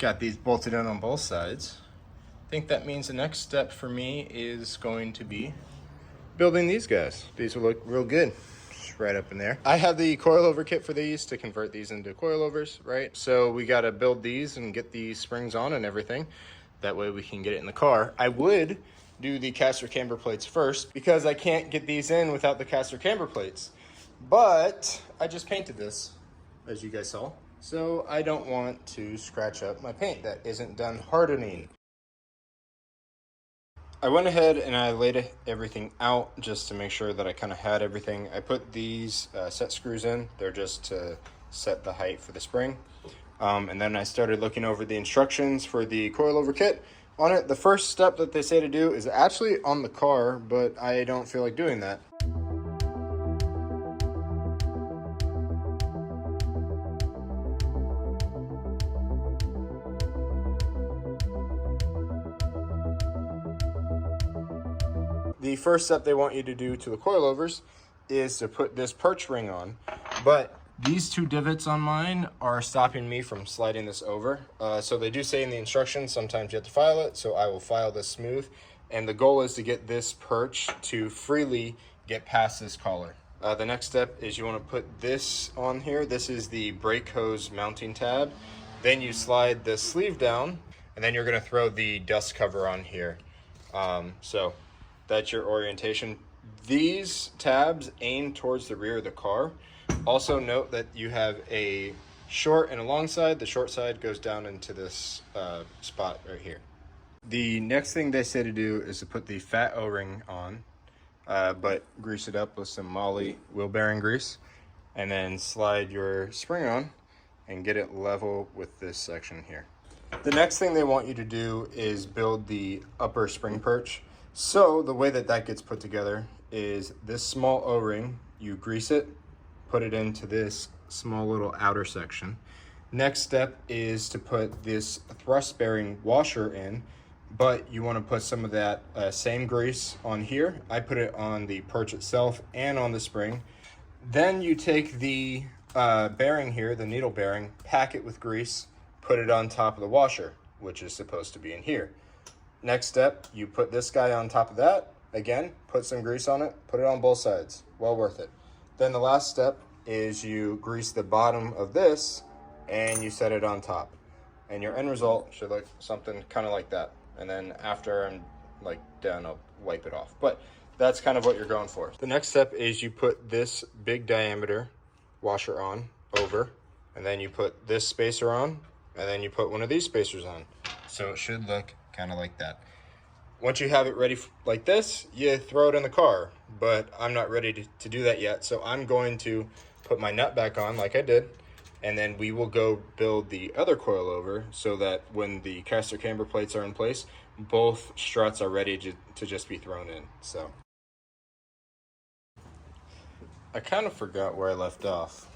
Got these bolted in on both sides. I think that means the next step for me is going to be building these guys. These will look real good. Just right up in there. I have the coilover kit for these to convert these into coilovers, right? So we got to build these and get the springs on and everything. That way we can get it in the car. I would do the caster camber plates first because I can't get these in without the caster camber plates. But I just painted this, as you guys saw. So I don't want to scratch up my paint that isn't done hardening. I went ahead and I laid everything out just to make sure that I kind of had everything. I put these set screws in. They're just to set the height for the spring. And then I started looking over the instructions for the coilover kit. On it, the first step that they say to do is actually on the car, but I don't feel like doing that. The first step they want you to do to the coilovers is to put this perch ring on, but these two divots on mine are stopping me from sliding this over. So they do say in the instructions, sometimes you have to file it, so I will file this smooth. And the goal is to get this perch to freely get past this collar. The next step is you want to put this on here. This is the brake hose mounting tab. Then you slide the sleeve down, and then you're going to throw the dust cover on here. So that's your orientation. These tabs aim towards the rear of the car. Also note that you have a short and a long side. The short side goes down into this spot right here. The next thing they say to do is to put the fat O-ring on, but grease it up with some Moly wheel bearing grease, and then slide your spring on and get it level with this section here. The next thing they want you to do is build the upper spring perch. So the way that that gets put together is this small O-ring, you grease it, put it into this small little outer section. Next step is to put this thrust bearing washer in, but you want to put some of that same grease on here. I put it on the perch itself and on the spring. Then you take the bearing here, the needle bearing, pack it with grease, put it on top of the washer, which is supposed to be in here. Next step, you put this guy on top of that. Again, put some grease on it, put it on both sides. Well worth it. Then the last step is you grease the bottom of this and you set it on top. And your end result should look something kind of like that. And then after I'm done, I'll wipe it off. But that's kind of what you're going for. The next step is you put this big diameter washer on over, and then you put this spacer on, and then you put one of these spacers on. So it should look kind of like that. Once you have it ready like this, you throw it in the car, but I'm not ready to do that yet. So I'm going to put my nut back on like I did, and then we will go build the other coilover so that when the caster camber plates are in place, both struts are ready to just be thrown in. So I kind of forgot where I left off.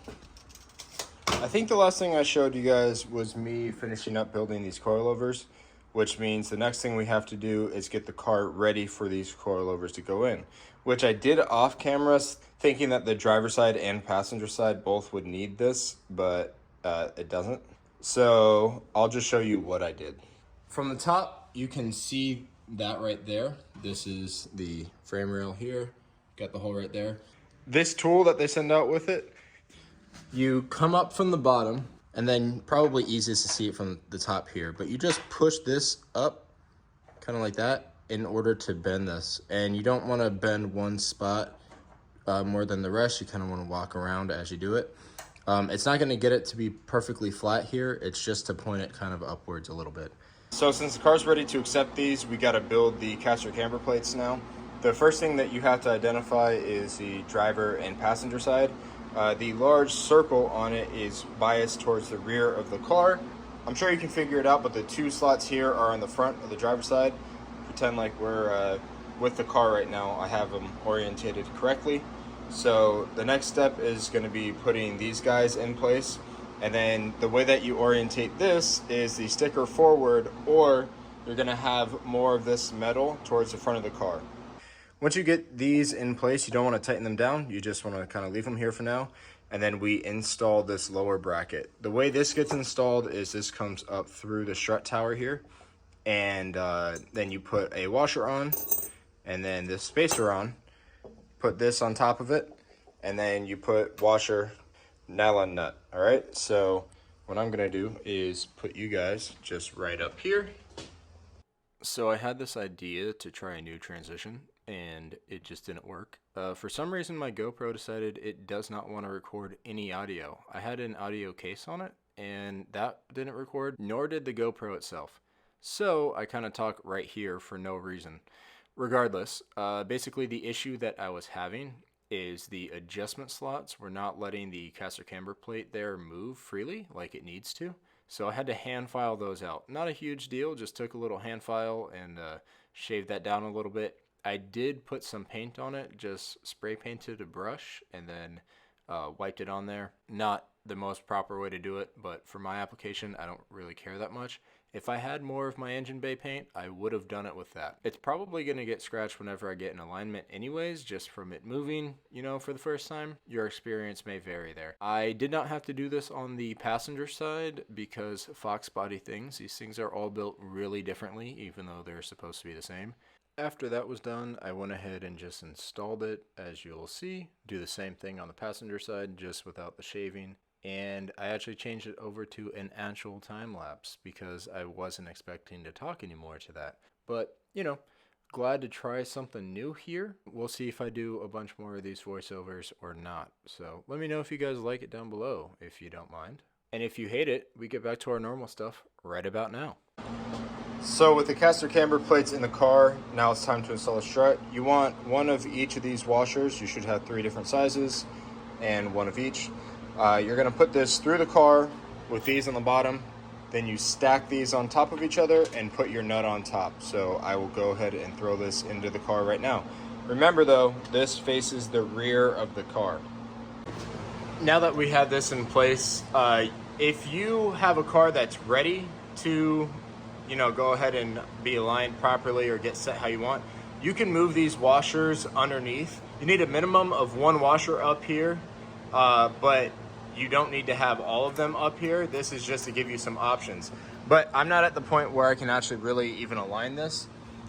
I think the last thing I showed you guys was me finishing up building these coilovers, which means the next thing we have to do is get the car ready for these coilovers to go in, which I did off camera, thinking that the driver's side and passenger side both would need this, but it doesn't. So I'll just show you what I did. From the top, you can see that right there. This is the frame rail here. Got the hole right there. This tool that they send out with it, you come up from the bottom, and then probably easiest to see it from the top here, but you just push this up kind of like that in order to bend this. And you don't want to bend one spot more than the rest. You kind of want to walk around as you do it. It's not going to get it to be perfectly flat here. It's just to point it kind of upwards a little bit. So since the car's ready to accept these, we got to build the caster camber plates now. The first thing that you have to identify is the driver and passenger side. The large circle on it is biased towards the rear of the car. I'm sure you can figure it out, but the two slots here are on the front of the driver's side. Pretend like we're with the car right now. I have them orientated correctly. So the next step is going to be putting these guys in place. And then the way that you orientate this is the sticker forward, or you're going to have more of this metal towards the front of the car. Once you get these in place, you don't want to tighten them down. You just want to kind of leave them here for now. and then we install this lower bracket. The way this gets installed is this comes up through the strut tower here, and then you put a washer on, and then this spacer on, put this on top of it, and then you put washer, nylon nut. All right, so what I'm gonna do is put you guys just right up here. So I had this idea to try a new transition, and it just didn't work. For some reason, my GoPro decided it does not want to record any audio. I had an audio case on it, and that didn't record, nor did the GoPro itself. So I kind of talk right here for no reason. Regardless, basically the issue that I was having is the adjustment slots were not letting the caster camber plate there move freely like it needs to. So I had to hand file those out. Not a huge deal, just took a little hand file and shaved that down a little bit. I did put some paint on it, just spray painted a brush and then wiped it on there. Not the most proper way to do it, but for my application, I don't really care that much. If I had more of my engine bay paint, I would have done it with that. It's probably going to get scratched whenever I get in alignment anyways, just from it moving, you know, for the first time. Your experience may vary there. I did not have to do this on the passenger side because Fox body things, these things are all built really differently, even though they're supposed to be the same. After that was done, I went ahead and just installed it, as you'll see. Do the same thing on the passenger side, just without the shaving. And I actually changed it over to an actual time lapse because I wasn't expecting to talk anymore to that. But, you know, glad to try something new here. We'll see if I do a bunch more of these voiceovers or not. So let me know if you guys like it down below, if you don't mind. And if you hate it, we get back to our normal stuff right about now. So with the caster camber plates in the car, now it's time to install a strut. You want one of each of these washers. You should have 3 different sizes and one of each. You're going to put this through the car with these on the bottom. Then you stack these on top of each other and put your nut on top. So I will go ahead and throw this into the car right now. Remember though, this faces the rear of the car. Now that we have this in place, if you have a car that's ready to, you know, go ahead and be aligned properly or get set how you want, you can move these washers underneath. You need a minimum of 1 washer up here, but you don't need to have all of them up here. This is just to give you some options. But I'm not at the point where I can actually really even align this.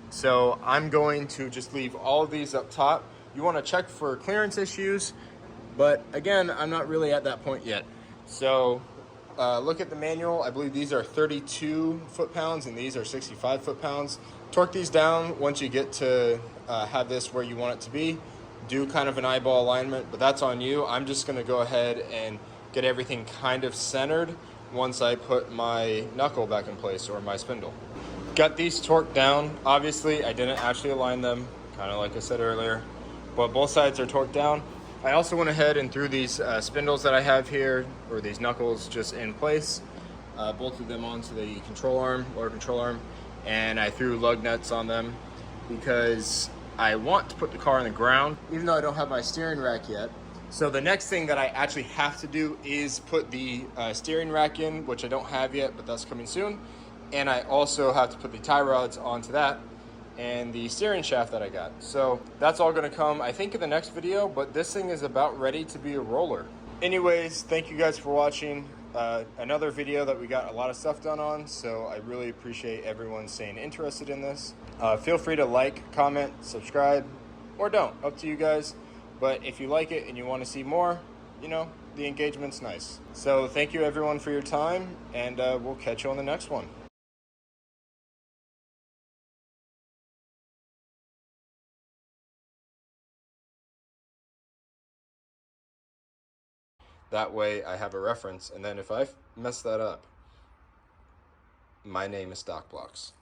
So I'm going to just leave all of these up top. You want to check for clearance issues, but again, I'm not really at that point yet. So look at the manual. I believe these are 32 foot-pounds and these are 65 foot-pounds. Torque these down once you get to have this where you want it to be. Do kind of an eyeball alignment, but that's on you. I'm just going to go ahead and get everything kind of centered once I put my knuckle back in place, or my spindle. Got these torqued down. Obviously, I didn't actually align them, kind of like I said earlier, but both sides are torqued down. I also went ahead and threw these spindles that I have here, or these knuckles, just in place. Bolted them onto the control arm, lower control arm, and I threw lug nuts on them because I want to put the car on the ground, even though I don't have my steering rack yet. So the next thing that I actually have to do is put the steering rack in, which I don't have yet, but that's coming soon. And I also have to put the tie rods onto that and the steering shaft that I got. So that's all gonna come, I think, in the next video, but this thing is about ready to be a roller. Anyways, thank you guys for watching. Another video that we got a lot of stuff done on, so I really appreciate everyone staying interested in this. Feel free to like, comment, subscribe, or don't, up to you guys. But if you like it and you want to see more, you know, the engagement's nice. So thank you everyone for your time, and we'll catch you on the next one. That way I have a reference, and then if I mess that up, my name is Stock Blocks.